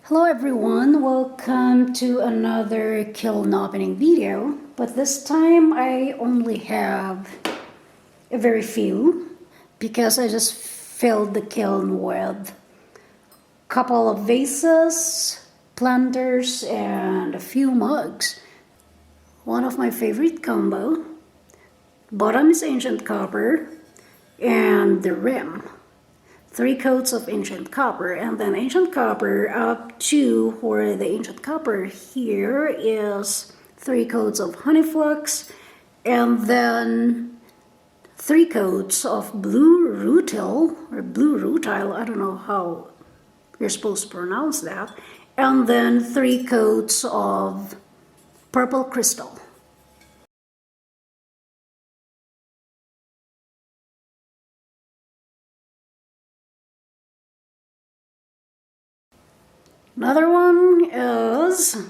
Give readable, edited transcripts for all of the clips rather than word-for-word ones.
Hello everyone, welcome to another kiln opening video, but this time I only have a very few because I just filled the kiln with a couple of vases, planters, and a few mugs. One of my favorite combo. Bottom is ancient copper and the rim. 3 coats of ancient copper, and then ancient copper up to where the ancient copper here is 3 coats of honey flux, and then 3 coats of blue rutile, or blue rutile, I don't know how you're supposed to pronounce that, and then 3 coats of purple crystal. Another one is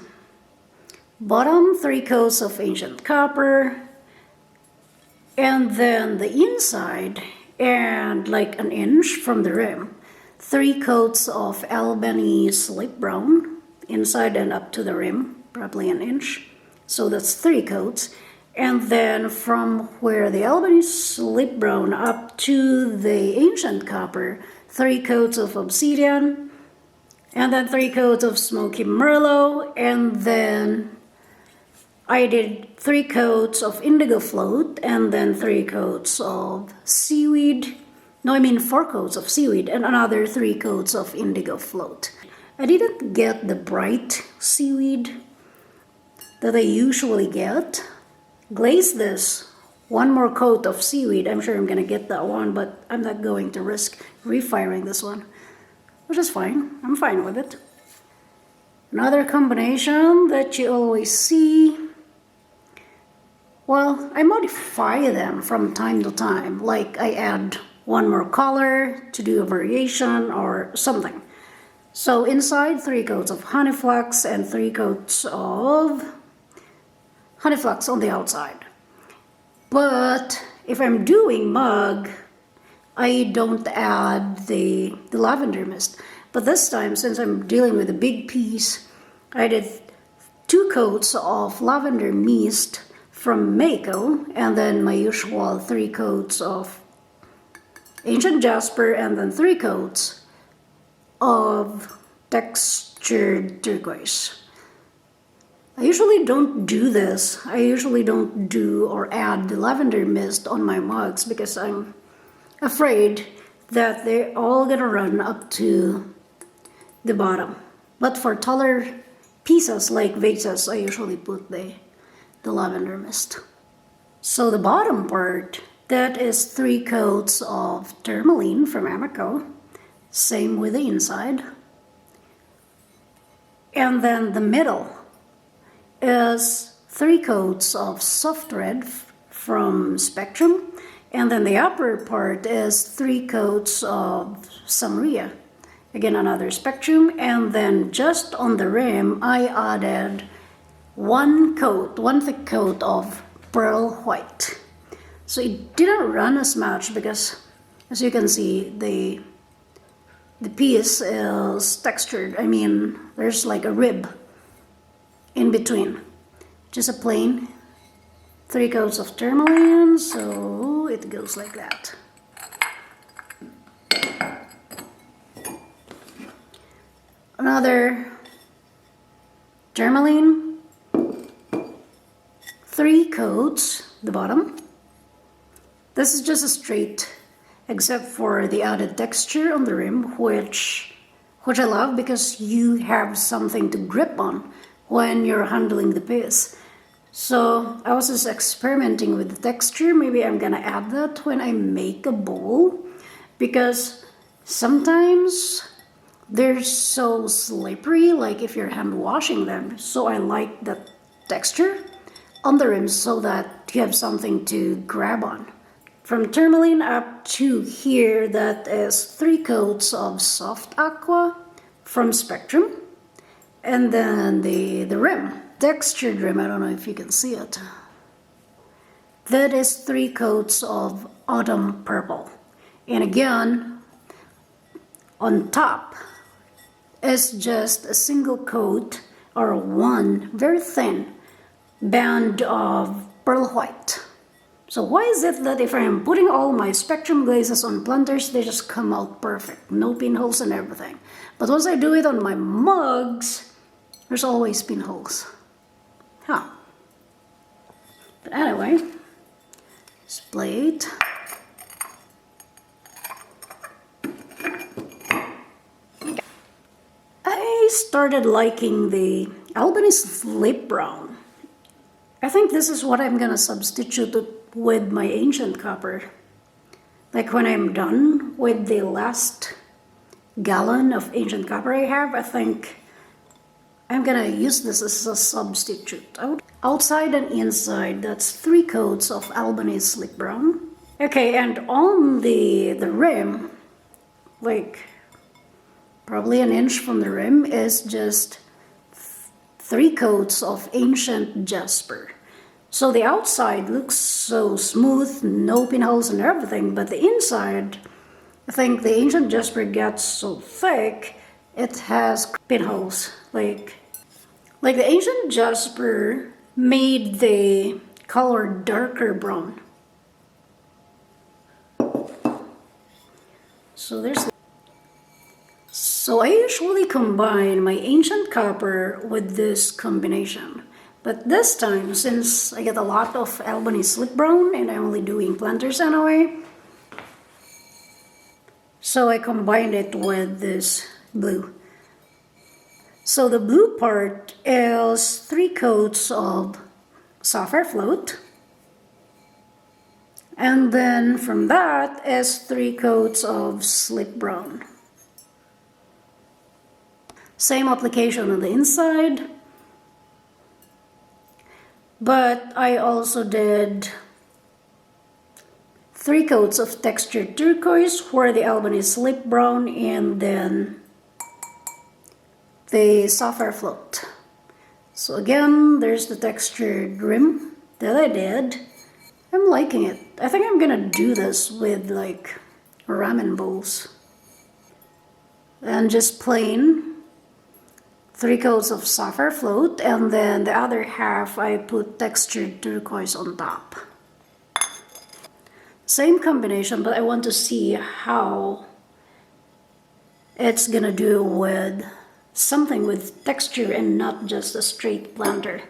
bottom 3 coats of ancient copper, and then the inside and like an inch from the rim 3 coats of Albany slip brown, inside and up to the rim, probably an inch, so that's 3 coats. And then from where the Albany slip brown up to the ancient copper, 3 coats of obsidian, and then 3 coats of smoky merlot, and then I did 3 coats of indigo float, and then 3 coats of seaweed. No, I mean 4 coats of seaweed, and another 3 coats of indigo float. I didn't get the bright seaweed that I usually get. Glaze this 1 more coat of seaweed. I'm sure I'm gonna get that one, but I'm not going to risk refiring this one, which is fine. I'm fine with it. Another combination that you always see, well, I modify them from time to time, like I add 1 more color to do a variation or something. So inside 3 coats of honey flux and 3 coats of honey flux on the outside. But if I'm doing mug, I don't add the lavender mist. But this time, since I'm dealing with a big piece, I did 2 coats of lavender mist from MAYCO, and then my usual 3 coats of ancient jasper, and then 3 coats of textured turquoise. I usually don't do this. I usually don't do or add the lavender mist on my mugs because I'm afraid that they're all gonna run up to the bottom. But for taller pieces like vases, I usually put the lavender mist. So the bottom part, that is 3 coats of tourmaline from AMACO. Same with the inside. And then the middle is 3 coats of soft red from Spectrum. And then the upper part is 3 coats of Sangria. Again, another Spectrum. And then just on the rim, I added 1 thick coat of pearl white. So it didn't run as much because, as you can see, the piece is textured. I mean, there's like a rib in between. Just a plain 3 coats of tourmaline, so it goes like that. Another tourmaline, 3 coats, the bottom. This is just a straight, except for the added texture on the rim, which I love because you have something to grip on when you're handling the piece. So I was just experimenting with the texture. Maybe I'm gonna add that when I make a bowl, because sometimes they're so slippery, like if you're hand washing them. So I like that texture on the rim so that you have something to grab on. From tourmaline up to here, that is 3 coats of soft aqua from Spectrum. And then the rim, textured rim, I don't know if you can see it. That is 3 coats of autumn purple. And again, on top is just a single coat or one very thin band of pearl white. So why is it that if I am putting all my spectrum glazes on planters, they just come out perfect, no pinholes and everything. But once I do it on my mugs, there's always pinholes. Huh. But anyway, this plate. I started liking the Albany Slip Brown. I think this is what I'm gonna substitute it with my ancient copper. Like when I'm done with the last gallon of ancient copper I have, I think I'm gonna use this as a substitute. Outside and inside, that's 3 coats of Albany Slip Brown. Okay, and on the rim, like probably an inch from the rim, is just 3 coats of ancient jasper. So the outside looks so smooth, no pinholes and everything, but the inside, I think the ancient jasper gets so thick, it has pinholes. Like the ancient jasper made the color darker brown. So I usually combine my ancient copper with this combination. But this time, since I get a lot of Albany Slip Brown and I'm only doing planters anyway, so I combined it with this blue. So the blue part is 3 coats of sapphire float. And then from that is 3 coats of slip brown. Same application on the inside. But I also did 3 coats of textured turquoise for the Albany Slip Brown and then the sapphire float. So again, there's the textured rim that I did. I'm liking it. I think I'm gonna do this with like ramen bowls. And just plain 3 coats of sapphire float, and then the other half I put textured turquoise on top. Same combination, but I want to see how it's gonna do with something with texture and not just a straight planter.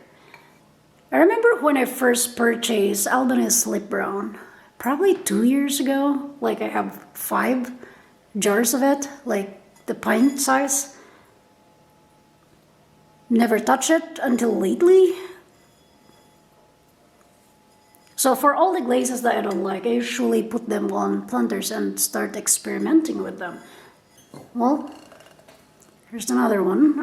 I remember when I first purchased Albany Slip Brown, probably 2 years ago, like I have 5 jars of it, like the pint size. Never touched it until lately. So for all the glazes that I don't like, I usually put them on planters and start experimenting with them. Well, here's another one,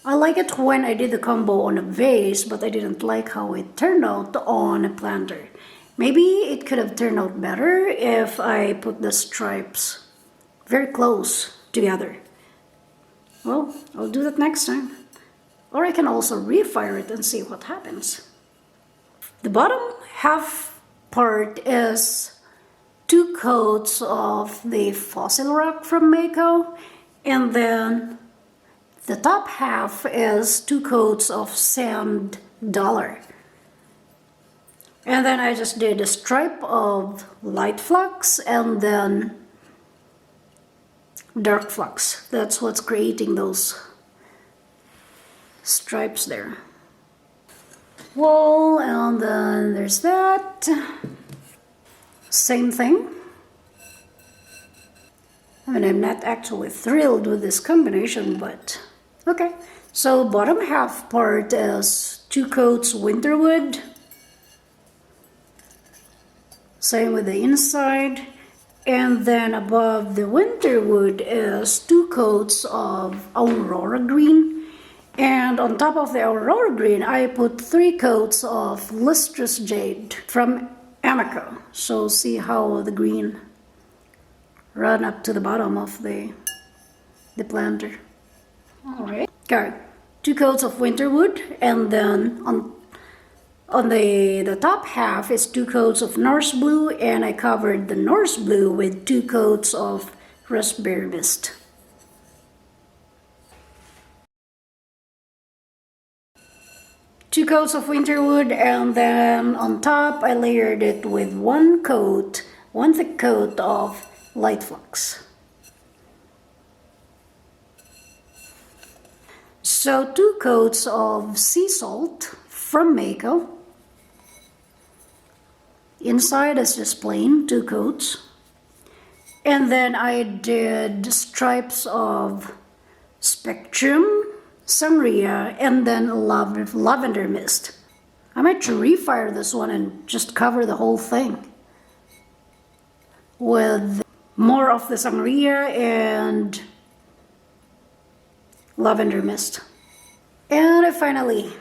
I like it when I did the combo on a vase, but I didn't like how it turned out on a planter. Maybe it could have turned out better if I put the stripes very close together. Well, I'll do that next time. Or I can also refire it and see what happens. The bottom half part is 2 coats of the fossil rock from MAYCO, and then the top half is 2 coats of sand dollar. And then I just did a stripe of light flux and then dark flux. That's what's creating those stripes there. Well, and then there's that. Same thing. I mean, I'm not actually thrilled with this combination, but okay. So bottom half part is 2 coats winterwood. Same with the inside. And then above the winterwood is 2 coats of aurora green. And on top of the aurora green, I put 3 coats of lustrous jade from AMACO. So see how the green run up to the bottom of the planter. Alright. Okay, 2 coats of winterwood, and then on the top half is 2 coats of Norse blue, and I covered the Norse blue with 2 coats of raspberry mist. 2 coats of winter wood, and then on top I layered it with one thick coat of light flux. So 2 coats of sea salt from MAYCO. Inside is just plain, 2 coats. And then I did stripes of Spectrum, Sangria, and then lavender mist. I might refire this one and just cover the whole thing with more of the Sangria and lavender mist. And I finally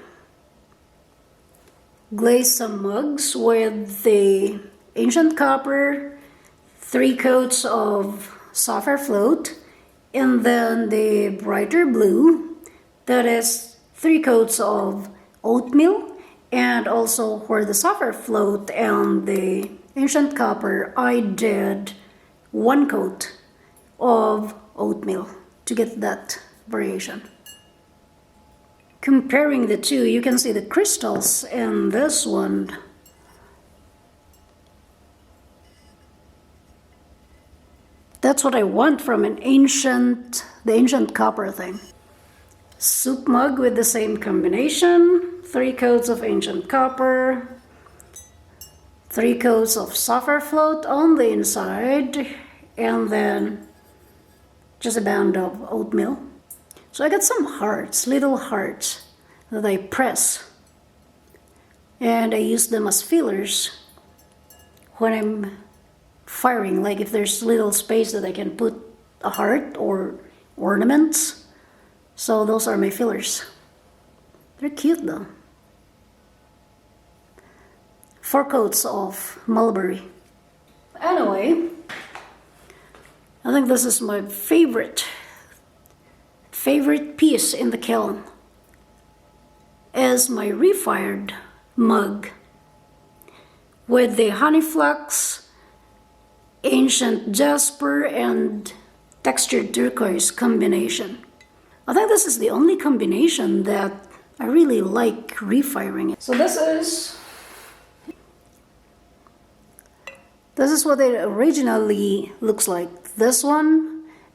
glazed some mugs with the ancient copper, 3 coats of sapphire float, and then the brighter blue, that is 3 coats of oatmeal. And also for the sapphire float and the ancient copper, I did 1 coat of oatmeal to get that variation. Comparing the two, you can see the crystals in this one. That's what I want from the ancient copper thing. Soup mug with the same combination, 3 coats of ancient copper, 3 coats of sapphire float on the inside, and then just a band of oatmeal. So I got some hearts, little hearts that I press, and I use them as fillers when I'm firing, like if there's little space that I can put a heart or ornaments. So those are my fillers. They're cute though. 4 coats of mulberry. Anyway, I think this is my favorite piece in the kiln is my refired mug with the honey flux, ancient jasper, and textured turquoise combination. I think this is the only combination that I really like refiring. So this is what it originally looks like, this one.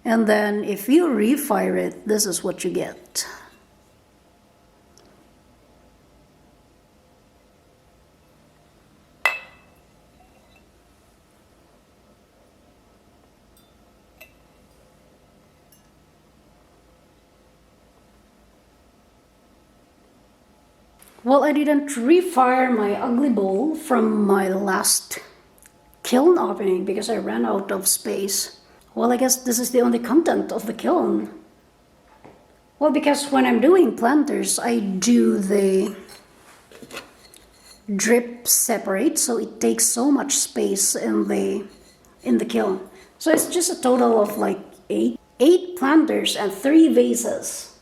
And then if you refire it, this is what you get. Well, I didn't refire my ugly bowl from my last kiln opening because I ran out of space. Well, I guess this is the only content of the kiln. Well, because when I'm doing planters, I do the drip separate, so it takes so much space in the kiln. So it's just a total of like 8 planters and 3 vases,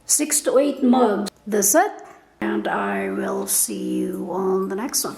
6 to 8 mugs. That's it, and I will see you on the next one.